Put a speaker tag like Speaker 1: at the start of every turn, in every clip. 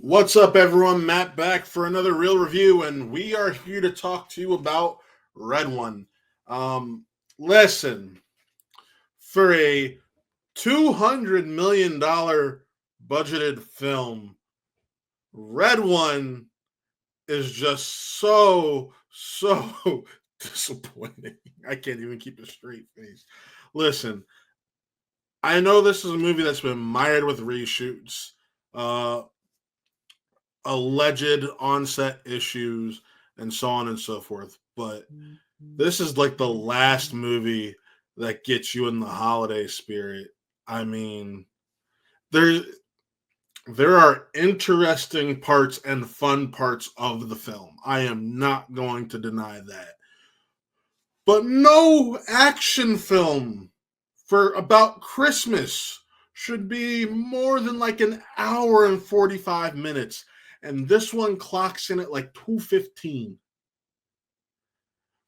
Speaker 1: What's up, everyone? Matt back for another real review, and we are here to talk to you about Red One. Listen, for a $200 million budgeted film, Red One is just so disappointing. I can't even keep a straight face. Listen, I know this is a movie that's been mired with reshoots. Uh, Alleged onset issues and so on and so forth. But this is like the last movie that gets you in the holiday spirit. I mean, there there are interesting parts and fun parts of the film. I am not going to deny that. But no action film for about Christmas should be more than like an hour and 45 minutes. And this one clocks in at like 2:15.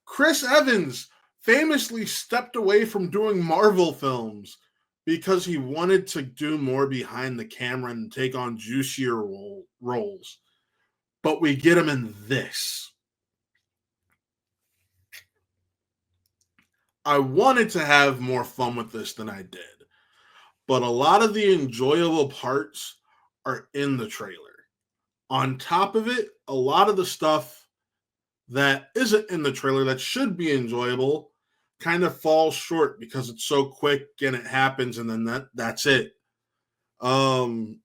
Speaker 1: Chris Evans famously stepped away from doing Marvel films because he wanted to do more behind the camera and take on juicier roles. But we get him in this. I wanted to have more fun with this than I did, but a lot of the enjoyable parts are in the trailer. On top of it, a lot of the stuff that isn't in the trailer that should be enjoyable kind of falls short because it's so quick and it happens and then that's it. Um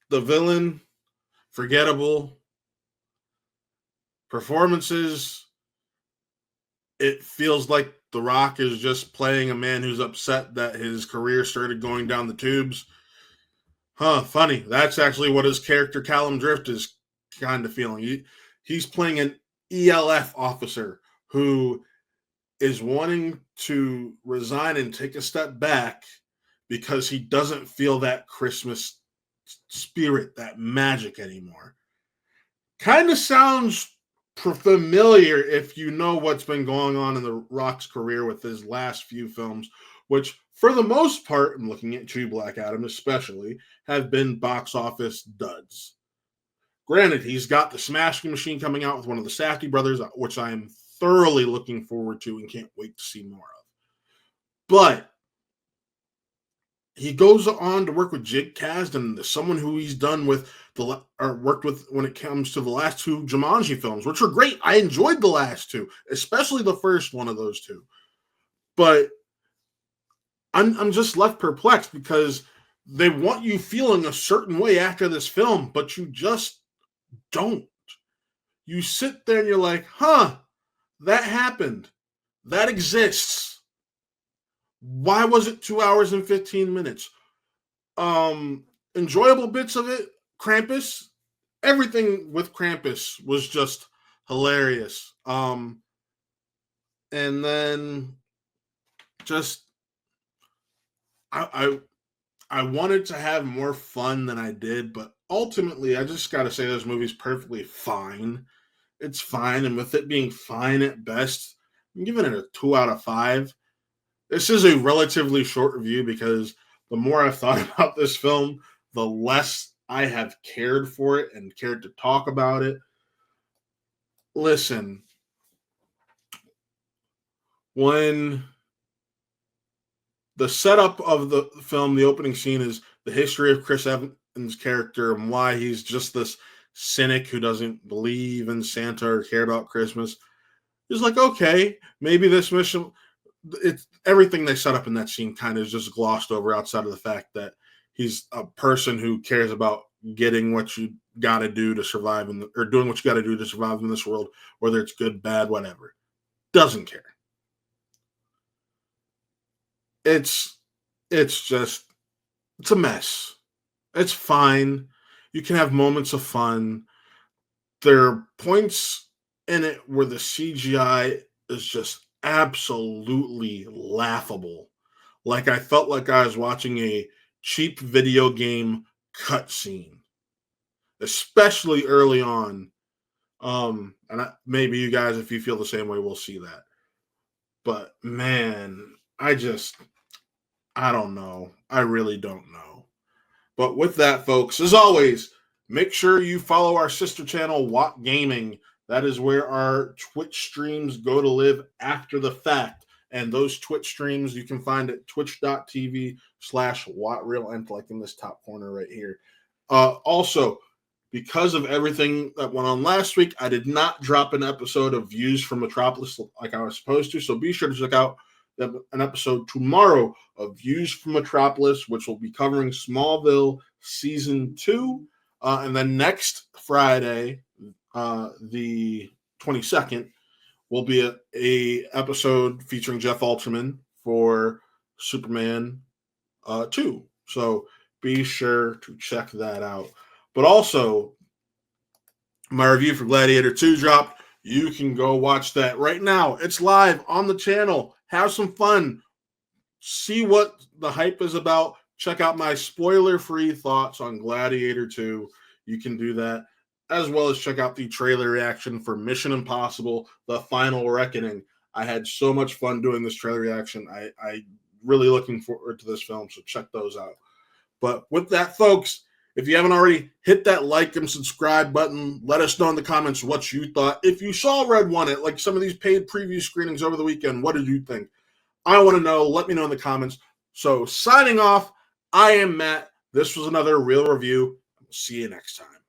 Speaker 1: the villain, forgettable. Performances, it feels like The Rock is just playing a man who's upset that his career started going down the tubes. Huh, funny. That's actually what his character Callum Drift is kind of feeling. He's playing an ELF officer who is wanting to resign and take a step back because he doesn't feel that Christmas spirit, that magic anymore. Kind of sounds familiar if you know what's been going on in The Rock's career with his last few films, which for the most part, I'm looking at True Black Adam especially, have been box office duds. Granted, he's got the Smashing Machine coming out with one of the Safdie brothers, which I am thoroughly looking forward to and can't wait to see more of. But he goes on to work with Jake Kasdan, someone who he's done with or worked with when it comes to the last two Jumanji films, which were great. I enjoyed the last two, especially the first one of those two. But I'm just left perplexed because they want you feeling a certain way after this film, but you just don't. You sit there and you're like, huh, that happened. That exists. Why was it 2 hours and 15 minutes? Enjoyable bits of it, Krampus, everything with Krampus was just hilarious. And then just I I wanted to have more fun than I did, but ultimately I just gotta say this movie's perfectly fine. It's fine, and with it being fine at best, I'm giving it a 2 out of 5. This is a relatively short review because the more I've thought about this film, the less I have cared for it and cared to talk about it. Listen, when the setup of the film, the opening scene is the history of Chris Evans' character and why he's just this cynic who doesn't believe in Santa or care about Christmas. It's like, okay, maybe this mission, it's everything they set up in that scene kind of is just glossed over outside of the fact that he's a person who cares about getting what you got to do to survive or doing what you got to do to survive in this world, whether it's good, bad, whatever. Doesn't care. It's just it's a mess. It's fine. You can have moments of fun. There are points in it where the CGI is just absolutely laughable. Like I felt like I was watching a cheap video game cutscene, especially early on. Maybe you guys, if you feel the same way, will see that. But man, I don't know. I really don't know. But with that, folks, as always, Make sure you follow our sister channel, Watt Gaming. That is where our Twitch streams go to live after the fact. And those Twitch streams you can find at twitch.tv/WattRealEnt, like in this top corner right here. Also, because of everything that went on last week, I did not drop an episode of Views from Metropolis like I was supposed to. So be sure to check out an episode tomorrow of Views from Metropolis, which will be covering Smallville Season 2. And then next Friday, the 22nd, will be a episode featuring Jeff Alterman for Superman 2. So be sure to check that out. But also, my review for Gladiator 2 dropped. You can go watch that right now. It's live on the channel. Have some fun. See what the hype is about. Check out my spoiler-free thoughts on Gladiator 2. You can do that, as well as check out the trailer reaction for Mission Impossible: The Final Reckoning. I had so much fun doing this trailer reaction. I really looking forward to this film, so check those out. But with that, folks, if you haven't already, hit that like and subscribe button. Let us know in the comments what you thought. If you saw Red One at like some of these paid preview screenings over the weekend, what did you think? I want to know. Let me know in the comments. So signing off, I am Matt. This was another Real Review. See you next time.